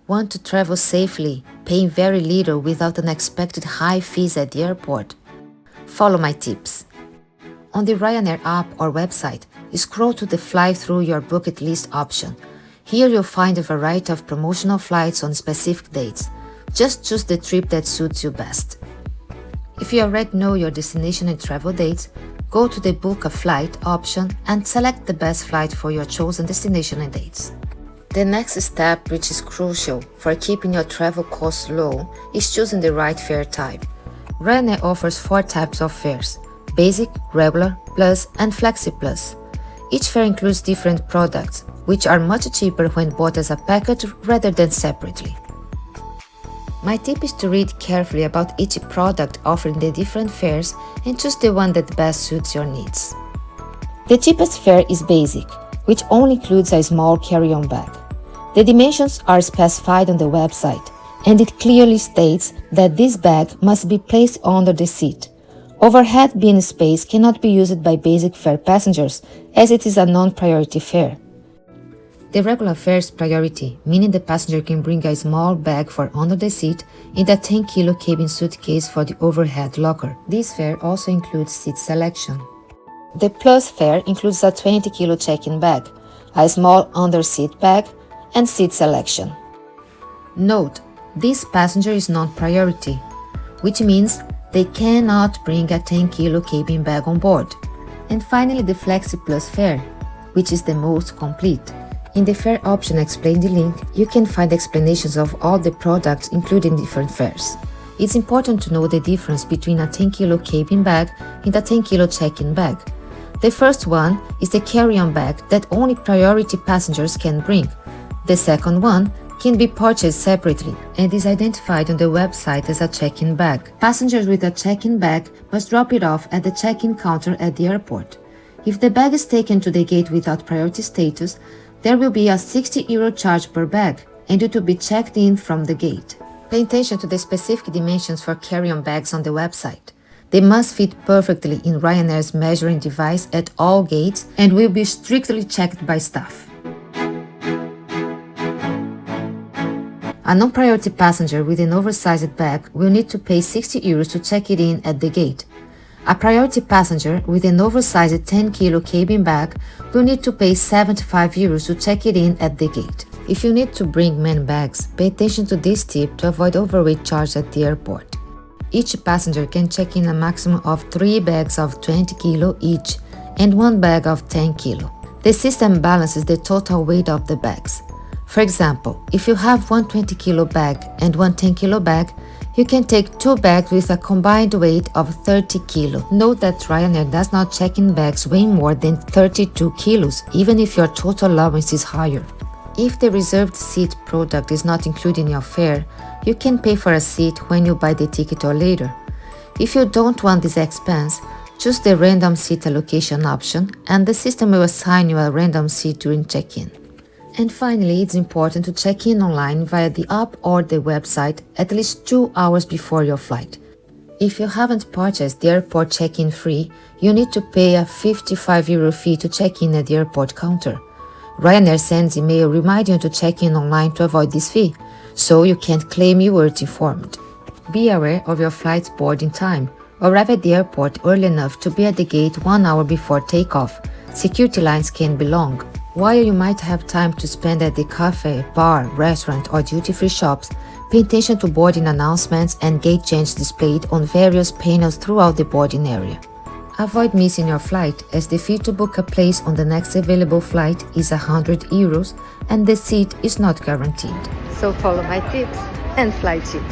Want to travel safely, paying very little without unexpected high fees at the airport? Follow my tips. On the Ryanair app or website, scroll to the Fly Through Your Bucket List option. Here you'll find a variety of promotional flights on specific dates. Just choose the trip that suits you best. If you already know your destination and travel dates, go to the Book a Flight option and select the best flight for your chosen destination and dates. The next step, which is crucial for keeping your travel costs low, is choosing the right fare type. Ryanair offers 4 types of fares: Basic, Regular, Plus, and Flexi Plus. Each fare includes different products, which are much cheaper when bought as a package rather than separately. My tip is to read carefully about each product offering the different fares and choose the one that best suits your needs. The cheapest fare is Basic, which only includes a small carry-on bag. The dimensions are specified on the website, and it clearly states that this bag must be placed under the seat. Overhead bin space cannot be used by Basic fare passengers, as it is a non-priority fare. The regular fare is priority, meaning the passenger can bring a small bag for under the seat and a 10-kilo cabin suitcase for the overhead locker. This fare also includes seat selection. The Plus fare includes a 20-kilo check-in bag, a small under-seat bag, and seat selection. Note, this passenger is non-priority, which means they cannot bring a 10-kilo cabin bag on board. And finally, the Flexi Plus fare, which is the most complete. In the fare option explained in the link, you can find explanations of all the products including different fares. It's important to know the difference between a 10-kilo cabin bag and a 10-kilo check-in bag. The first one is the carry-on bag that only priority passengers can bring. The second one can be purchased separately and is identified on the website as a check-in bag. Passengers with a check-in bag must drop it off at the check-in counter at the airport. If the bag is taken to the gate without priority status, there will be a €60 charge per bag, and it will be checked in from the gate. Pay attention to the specific dimensions for carry-on bags on the website. They must fit perfectly in Ryanair's measuring device at all gates and will be strictly checked by staff. A non-priority passenger with an oversized bag will need to pay €60 to check it in at the gate. A priority passenger with an oversized 10-kilo cabin bag will need to pay €75 to check it in at the gate. If you need to bring many bags, pay attention to this tip to avoid overweight charge at the airport. Each passenger can check in a maximum of 3 bags of 20 kilo each and 1 bag of 10 kilo. The system balances the total weight of the bags. For example, if you have one 20-kilo bag and one 10-kilo bag, you can take 2 bags with a combined weight of 30 kilo. Note that Ryanair does not check in bags weighing more than 32 kilos, even if your total allowance is higher. If the reserved seat product is not included in your fare, you can pay for a seat when you buy the ticket or later. If you don't want this expense, choose the random seat allocation option and the system will assign you a random seat during check-in. And finally, it's important to check in online via the app or the website at least 2 hours before your flight. If you haven't purchased the airport check-in fee, you need to pay a €55 fee to check in at the airport counter. Ryanair sends email reminding you to check in online to avoid this fee, so you can't claim you weren't informed. Be aware of your flight's boarding time. Arrive at the airport early enough to be at the gate 1 hour before takeoff. Security lines can be long. While you might have time to spend at the cafe, bar, restaurant, or duty-free shops, pay attention to boarding announcements and gate change displayed on various panels throughout the boarding area. Avoid missing your flight, as the fee to book a place on the next available flight is €100 and the seat is not guaranteed. So follow my tips and fly cheap.